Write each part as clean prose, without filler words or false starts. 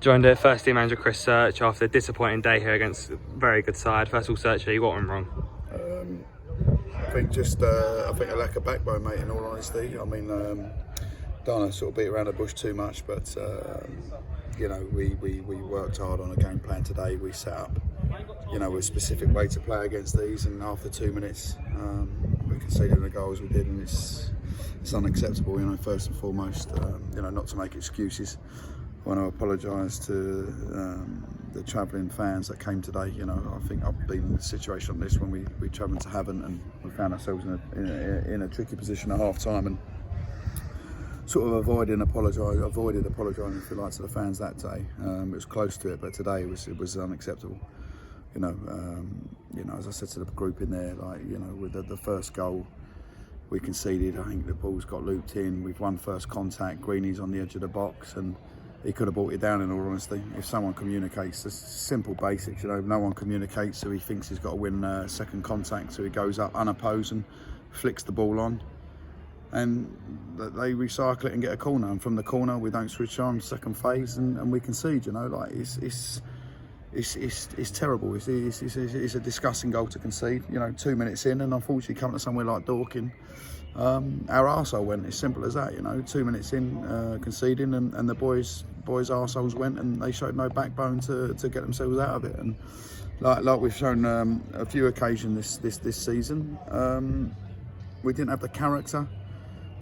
Joined the first team manager Chris Search after a disappointing day here against a very good side. First of all, Search, you got one wrong. I think a lack of backbone, mate, in all honesty. I mean, don't want to sort of beat around the bush too much, but you know, we worked hard on a game plan today. We set up, you know, a specific way to play against these, and after 2 minutes, we conceded the goals we did, and it's unacceptable. You know, first and foremost, you know, not to make excuses. I want to apologise to the travelling fans that came today. You know, I think I've been in a situation like this when we travelled to Havant and we found ourselves in a tricky position at half time, and sort of avoided apologising, if you like, to the fans that day. It was close to it, but today it was unacceptable. You know, as I said to the group in there, like, you know, with the first goal we conceded, I think the ball's got looped in. We've won first contact. Greeny's on the edge of the box, and he could have brought it down, in all honesty. If someone communicates, it's simple basics, you know, no one communicates, so he thinks he's got to win second contact, so he goes up unopposed and flicks the ball on, and they recycle it and get a corner, and from the corner we don't switch on second phase, and we concede. You know, like, it's terrible. It's a disgusting goal to concede. You know, 2 minutes in, and unfortunately coming to somewhere like Dorking, our arsehole went. It's simple as that. You know, 2 minutes in, conceding, and the boys' arseholes went, and they showed no backbone to get themselves out of it. And like we've shown a few occasions this season, we didn't have the character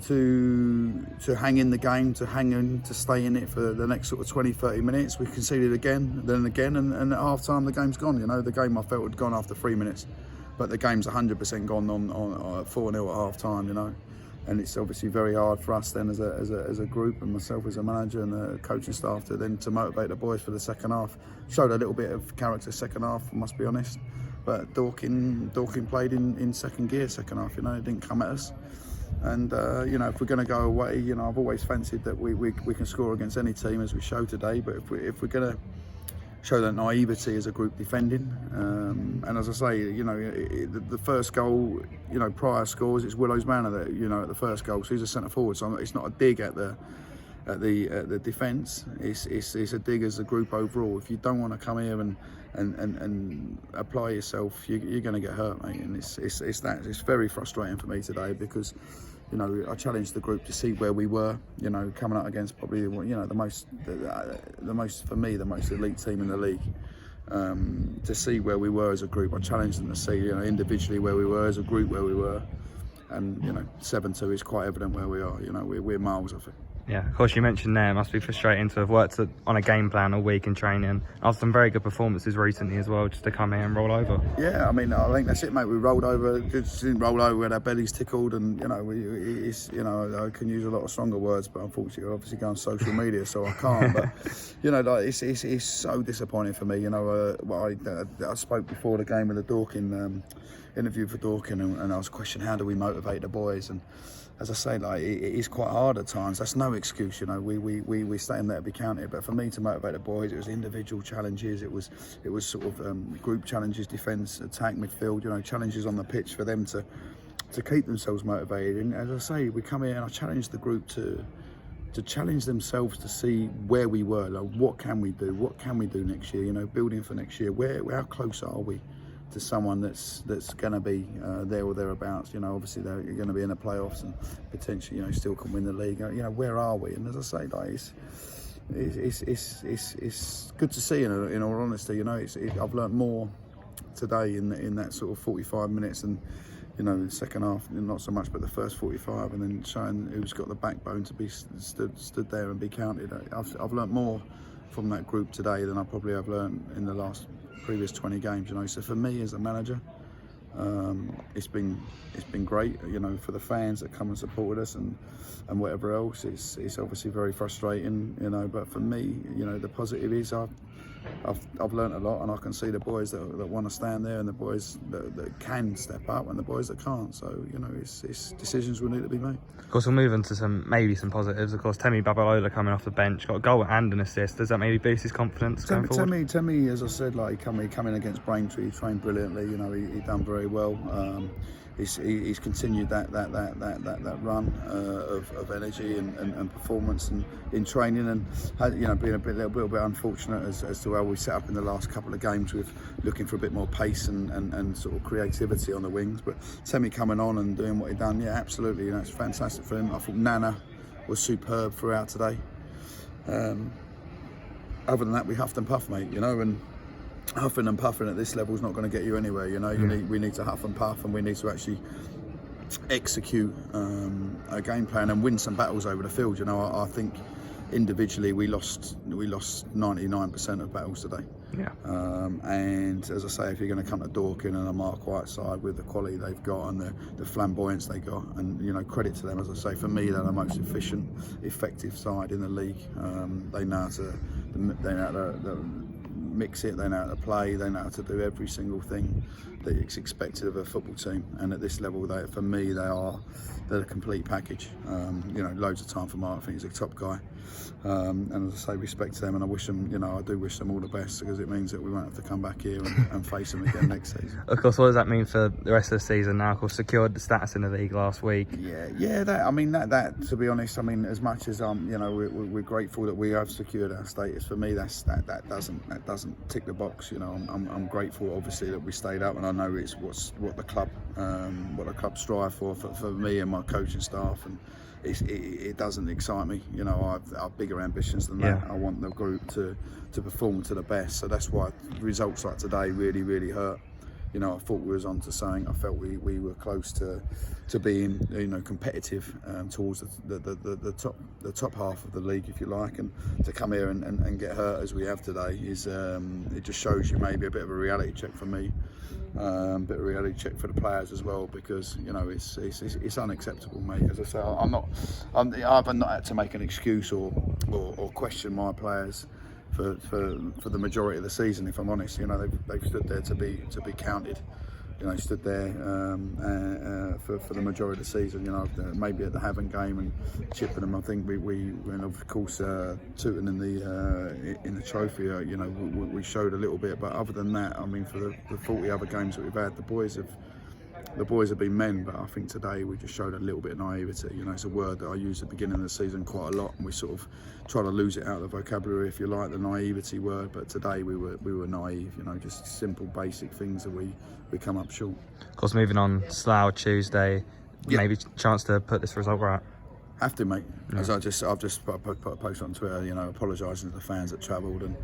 to hang in the game, to stay in it for the next sort of 20-30 minutes. We conceded again, then again, and at half time the game's gone. You know, the game I felt had gone after 3 minutes, but the game's 100% gone on 4-0 at half time. You know, and it's obviously very hard for us then as a group, and myself as a manager and the coaching staff to motivate the boys for the second half. Showed a little bit of character second half, I must be honest, but Dorking played in second gear second half. You know, it didn't come at us. And you know, if we're going to go away, you know, I've always fancied that we can score against any team, as we showed today. But if we're going to show that naivety as a group defending, and as I say, you know, the first goal, you know, prior scores, it's Willow's manner that, you know, at the first goal, so he's a centre forward, so it's not a dig at the defence. It's a dig as a group overall. If you don't want to come here and apply yourself, you're going to get hurt, mate. And it's very frustrating for me today, because, you know, I challenged the group to see where we were, you know, coming up against probably, you know, the most for me, the most elite team in the league. To see where we were as a group, I challenged them to see, you know, individually where we were, as a group where we were, and, you know, 7-2 is quite evident where we are. You know, we're miles off it. Yeah, of course, you mentioned there, it must be frustrating to have worked on a game plan all week in training. After some very good performances recently as well, just to come here and roll over. Yeah, I mean, I think that's it, mate. We rolled over, just didn't roll over, we had our bellies tickled, and, you know, you know, I can use a lot of stronger words, but unfortunately, I obviously go on social media, so I can't. But, you know, like, it's so disappointing for me. You know, I spoke before the game with the Dorking interview for Dorking, and I was questioning, how do we motivate the boys? And as I say, like, it is quite hard at times. That's no excuse, you know. We stand there to be counted. But for me to motivate the boys, it was individual challenges. It was sort of group challenges, defence, attack, midfield. You know, challenges on the pitch for them to keep themselves motivated. And as I say, we come here and I challenge the group to challenge themselves to see where we were. Like, what can we do? What can we do next year? You know, building for next year. How close are we to someone that's going to be there or thereabouts? You know, obviously they're going to be in the playoffs and potentially, you know, still can win the league. You know, where are we? And as I say, like, it's good to see. In all honesty, you know, I've learnt more today in that sort of 45 minutes, and, you know, the second half not so much, but the first 45, and then showing who's got the backbone to be stood there and be counted. I've learnt more from that group today than I probably have learnt in the previous 20 games, you know. So for me as a manager, it's been great, you know, for the fans that come and supported us and whatever else. It's obviously very frustrating, you know, but for me, you know, the positive is I've learnt a lot, and I can see the boys that want to stand there, and the boys that can step up, and the boys that can't. So, you know, it's decisions will need to be made. Of course, we'll move on to maybe some positives. Of course, Temi Babalola coming off the bench, got a goal and an assist. Does that maybe boost his confidence going forward? Temi, as I said, like, he come in against Braintree, he trained brilliantly. You know, he done very well. he's continued that run of energy and performance and in training, and being a little bit unfortunate as to how we set up in the last couple of games with looking for a bit more pace and sort of creativity on the wings. But Temi coming on and doing what he done, yeah, absolutely, it's fantastic for him. I thought Nana was superb throughout today. Other than that, we huffed and puffed, mate, and huffing and puffing at this level is not going to get you anywhere. We need to huff and puff, and we need to actually execute a game plan and win some battles over the field. I think individually we lost 99% of battles today. Yeah. And as I say, if you're going to come to Dorking and a Mark Whiteside with the quality they've got and the flamboyance they got, and credit to them, as I say, for me they're the most efficient, effective side in the league. They know how to mix it, they know how to play, they know how to do every single thing that is expected of a football team, and at this level for me they're a complete package. Loads of time for Mark. I think he's a top guy, and as I say, respect to them, and I do wish them all the best, because it means that we won't have to come back here and face them again next season. Of course, what does that mean for the rest of the season now? Of course, secured the status in the league last week. Yeah. That to be honest, as much as we're grateful that we have secured our status. For me, that doesn't tick the box. I'm grateful, obviously, that we stayed up, and I know it's what the club strive for me and my coaching staff, and it doesn't excite me. I've bigger ambitions than that. Yeah. I want the group to perform to the best, so that's why results like today really, really hurt. I thought we was on to something. I felt we were close to being competitive towards the top half of the league, if you like, and to come here and get hurt as we have today is it just shows you maybe a bit of a reality check for me, a bit of a reality check for the players as well, because it's unacceptable, mate. As I say, I've not had to make an excuse or question my players for the majority of the season, if I'm honest. They've stood there to be counted. Stood there for the majority of the season. Maybe at the Havant game and chipping them. I think and of course tooting in the trophy. We showed a little bit, but other than that, for the 40 other games that we've had, the boys have been men, but I think today we just showed a little bit of naivety. It's a word that I use at the beginning of the season quite a lot, and we sort of try to lose it out of the vocabulary, if you like, the naivety word. But today we were naive. Just simple, basic things that we come up short. Of course, moving on, Slough Tuesday, maybe chance to put this result right. Have to, mate. Yeah. As I've just put a post on Twitter, apologising to the fans that travelled, and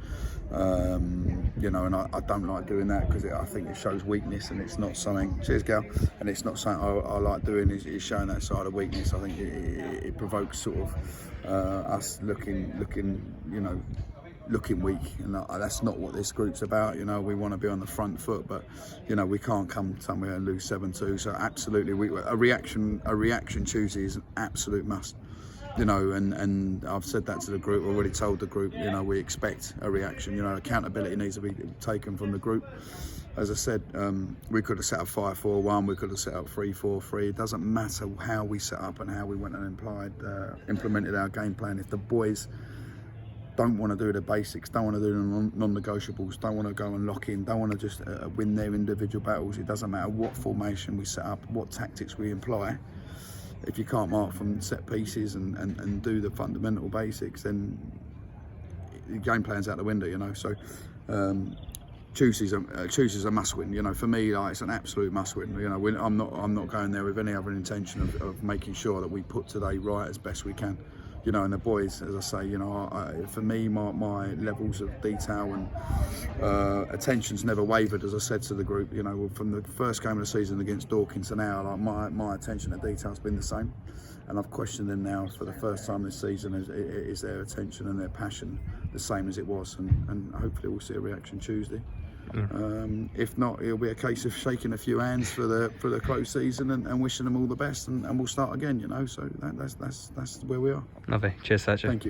and I don't like doing that, because I think it shows weakness, and it's not something. Cheers, Gal. And it's not something I like doing. Is showing that side of weakness. I think it provokes sort of us looking weak, and that's not what this group's about. We want to be on the front foot, but we can't come somewhere and lose 7-2. So absolutely, a reaction Tuesday is an absolute must. And I've said that to the group. I've already told the group, we expect a reaction. Accountability needs to be taken from the group. As I said, we could have set up 5-4-1, we could have set up 3-4-3. It doesn't matter how we set up and how we went and implemented our game plan. If the boys don't want to do the basics, don't want to do the non-negotiables, don't want to go and lock in, don't want to just win their individual battles, it doesn't matter what formation we set up, what tactics we employ. If you can't mark from set pieces and do the fundamental basics, then the game plan's out the window. So Tuesday's a must-win. For me, it's an absolute must-win. I'm not going there with any other intention of making sure that we put today right as best we can. And the boys, as I say, for me, my levels of detail and attention's never wavered, as I said to the group. From the first game of the season against Dorking to now, my attention to detail's been the same. And I've questioned them now for the first time this season. Is their attention and their passion the same as it was? And hopefully we'll see a reaction Tuesday. If not, it'll be a case of shaking a few hands for the close season and wishing them all the best, and we'll start again. So that's where we are. Lovely. Cheers, Sergio. Thank you.